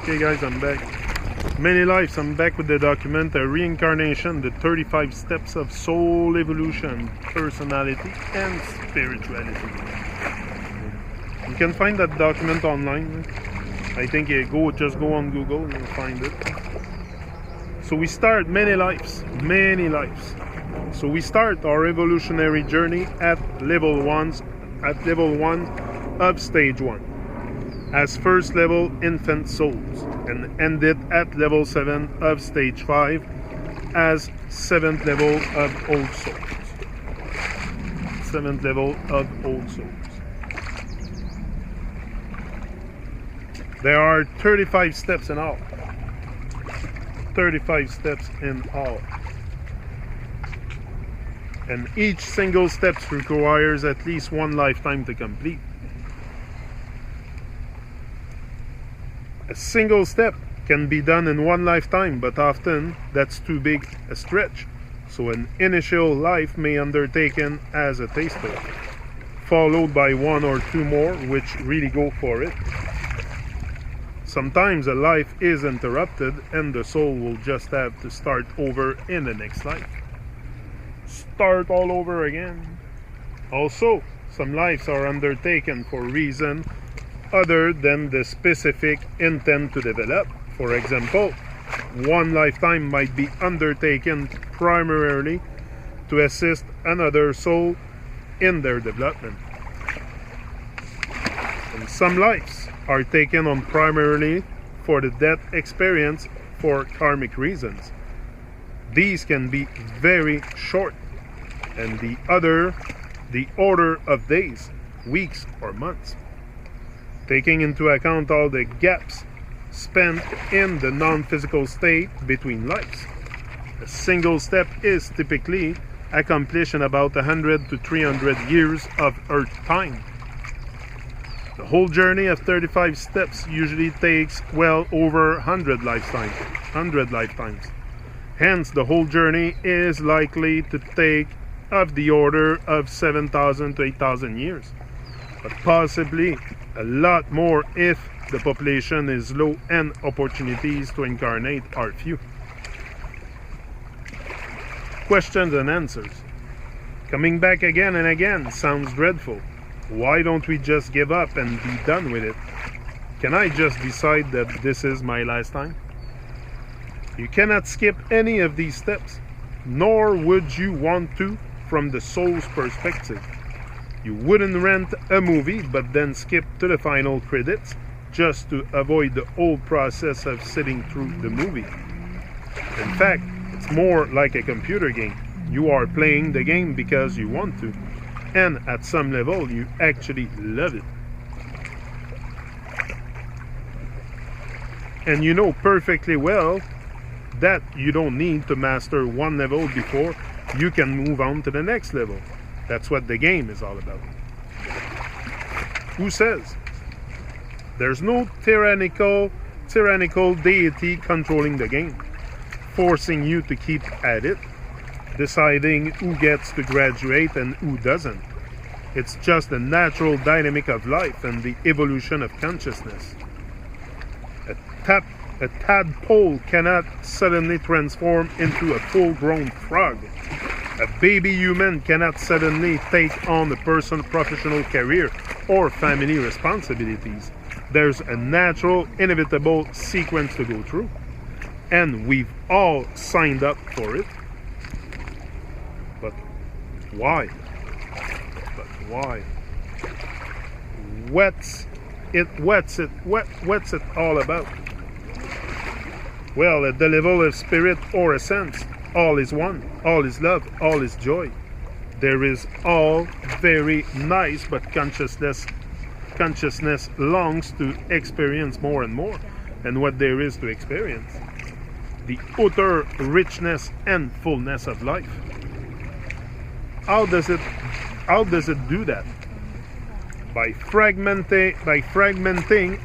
Okay guys, I'm back. Many lives, I'm back with the document, Reincarnation, the 35 steps of soul evolution, personality and spirituality. You can find that document online. I think just go on Google and you'll find it. So we start many lives. So we start our evolutionary journey at level 1 of stage 1. As first level infant souls, and ended at level 7 of stage 5 as 7th level of old souls. 7th level of old souls. There are 35 steps in all. 35 steps in all. And each single step requires at least one lifetime to complete. A single step can be done in one lifetime, but often that's too big a stretch. So an initial life may undertaken as a taster, followed by one or two more which really go for it. Sometimes a life is interrupted and the soul will just have to start over in the next life. Start all over again. Also, some lives are undertaken for reason other than the specific intent to develop. For example, one lifetime might be undertaken primarily to assist another soul in their development. And some lives are taken on primarily for the death experience for karmic reasons. These can be very short, and the order of days, weeks, or months. Taking into account all the gaps spent in the non-physical state between lives. A single step is typically accomplished in about 100 to 300 years of Earth time. The whole journey of 35 steps usually takes well over 100 lifetimes. Hence, the whole journey is likely to take of the order of 7,000 to 8,000 years, but possibly a lot more if the population is low and opportunities to incarnate are few. Questions and answers. Coming back again and again sounds dreadful. Why don't we just give up and be done with it? Can I just decide that this is my last time? You cannot skip any of these steps, nor would you want to from the soul's perspective. You wouldn't rent a movie but then skip to the final credits just to avoid the whole process of sitting through the movie. In fact, it's more like a computer game. You are playing the game because you want to, and at some level you actually love it. And you know perfectly well that you don't need to master one level before you can move on to the next level. That's what the game is all about. Who says? There's no tyrannical deity controlling the game, forcing you to keep at it, deciding who gets to graduate and who doesn't. It's just the natural dynamic of life and the evolution of consciousness. A tadpole cannot suddenly transform into a full-grown frog. A baby human cannot suddenly take on a person's professional career or family responsibilities. There's a natural, inevitable sequence to go through, and we've all signed up for it. But why? What's it all about? Well, at the level of spirit or essence, all is one, all is love, all is joy. There is all very nice, but consciousness longs to experience more and more, and what there is to experience. The utter richness and fullness of life. How does it do that? By fragmenting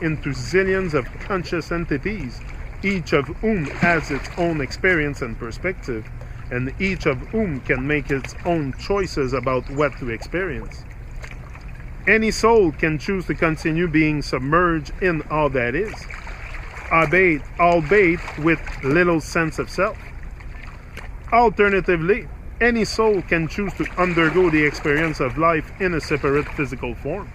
into zillions of conscious entities, each of whom has its own experience and perspective, and each of whom can make its own choices about what to experience. Any soul can choose to continue being submerged in all that is, albeit with little sense of self. Alternatively, any soul can choose to undergo the experience of life in a separate physical form,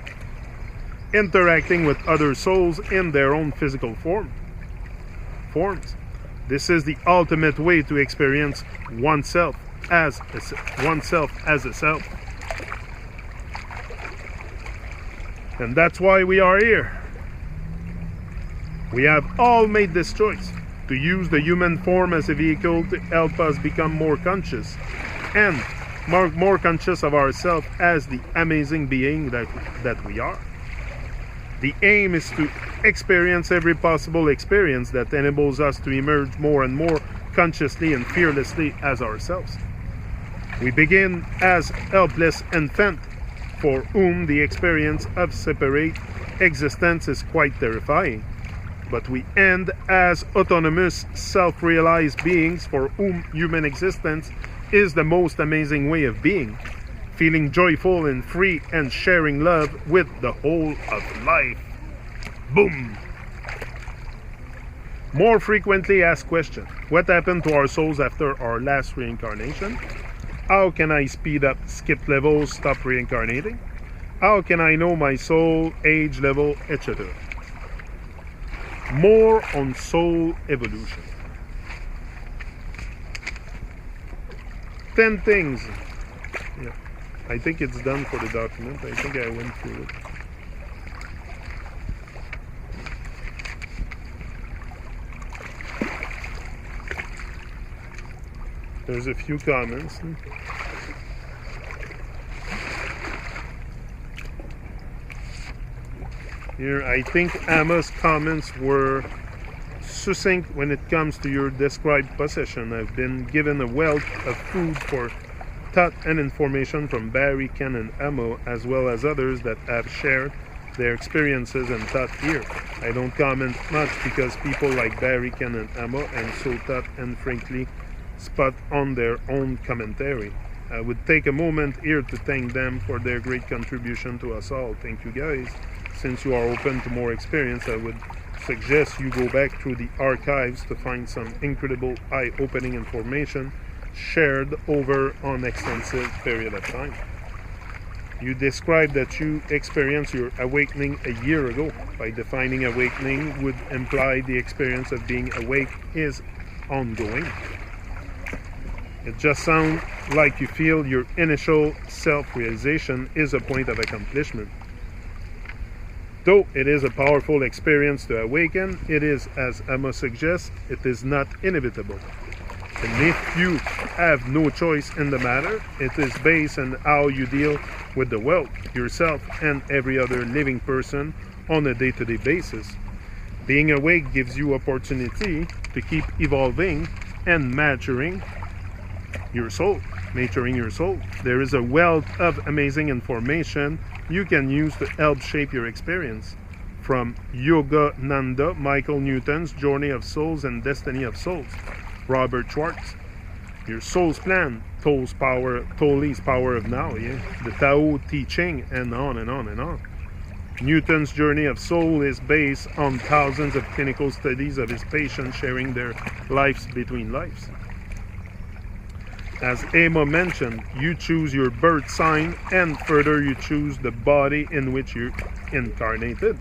interacting with other souls in their own physical forms. This is the ultimate way to experience oneself as a self. And that's why we are here. We have all made this choice to use the human form as a vehicle to help us become more conscious and more conscious of ourselves as the amazing being that we are. The aim is to experience every possible experience that enables us to emerge more and more consciously and fearlessly as ourselves. We begin as helpless infants for whom the experience of separate existence is quite terrifying. But we end as autonomous, self-realized beings for whom human existence is the most amazing way of being, feeling joyful and free and sharing love with the whole of life. Boom! More frequently asked question: what happened to our souls after our last reincarnation? How can I speed up, skip levels, stop reincarnating? How can I know my soul, age level, etc.? More on soul evolution. 10 things. Yeah, I think it's done for the document. I think I went through it. There's a few comments. Here, I think Emma's comments were succinct when it comes to your described possession. I've been given a wealth of food for thought and information from Barry, Ken, and Emma, as well as others that have shared their experiences and thought here. I don't comment much because people like Barry, Ken, and Emma, and so thought and frankly spot on their own commentary. I would take a moment here to thank them for their great contribution to us all. Thank you guys. Since you are open to more experience, I would suggest you go back through the archives to find some incredible eye-opening information shared over an extensive period of time. You described that you experienced your awakening a year ago. By defining awakening would imply the experience of being awake is ongoing. It just sounds like you feel your initial self-realization is a point of accomplishment. Though it is a powerful experience to awaken, it is, as Emma suggests, it is not inevitable. And if you have no choice in the matter, it is based on how you deal with the world, yourself, and every other living person on a day-to-day basis. Being awake gives you opportunity to keep evolving and maturing your soul. There is a wealth of amazing information you can use to help shape your experience. From Yogananda, Michael Newton's Journey of Souls and Destiny of Souls, Robert Schwartz, Your Soul's Plan, Tolle's Power of Now, the Tao Te Ching, and on and on and on. Newton's Journey of Soul is based on thousands of clinical studies of his patients sharing their lives between lives. As Emma mentioned, you choose your birth sign and further you choose the body in which you incarnated.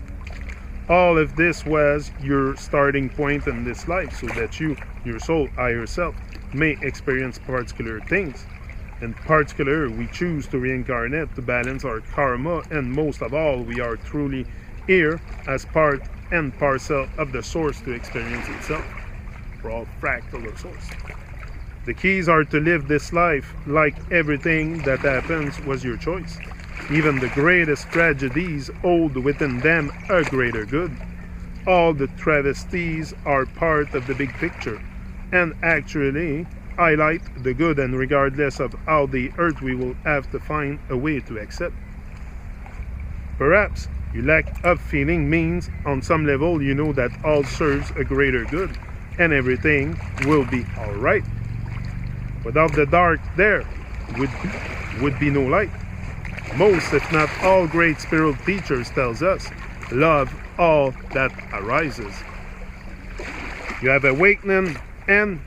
All of this was your starting point in this life so that you, your soul, higher self, may experience particular things. In particular, we choose to reincarnate to balance our karma, and most of all, we are truly here as part and parcel of the source to experience itself. We're all fractal of source. The keys are to live this life like everything that happens was your choice. Even the greatest tragedies hold within them a greater good. All the travesties are part of the big picture and actually highlight the good, and regardless of how they hurt, we will have to find a way to accept. Perhaps your lack of feeling means on some level you know that all serves a greater good and everything will be alright. Without the dark, there would be no light. Most, if not all, great spiritual teachers tells us, love all that arises. You have awakening, and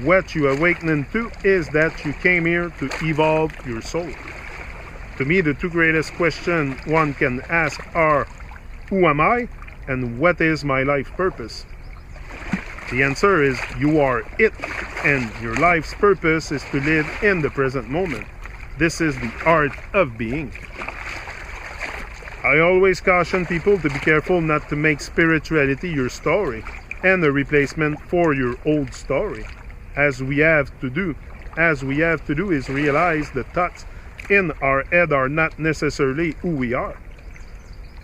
what you awakening to is that you came here to evolve your soul. To me, the two greatest questions one can ask are, who am I and what is my life purpose? The answer is you are it, and your life's purpose is to live in the present moment. This is the art of being. I always caution people to be careful not to make spirituality your story and a replacement for your old story. As we have to do is realize the thoughts in our head are not necessarily who we are.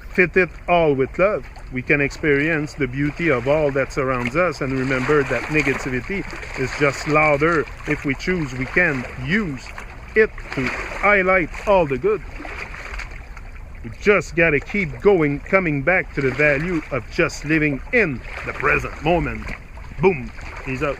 Fit it all with love. We can experience the beauty of all that surrounds us and remember that negativity is just louder. If we choose, we can use it to highlight all the good. We just gotta keep going, coming back to the value of just living in the present moment. Boom. Peace out.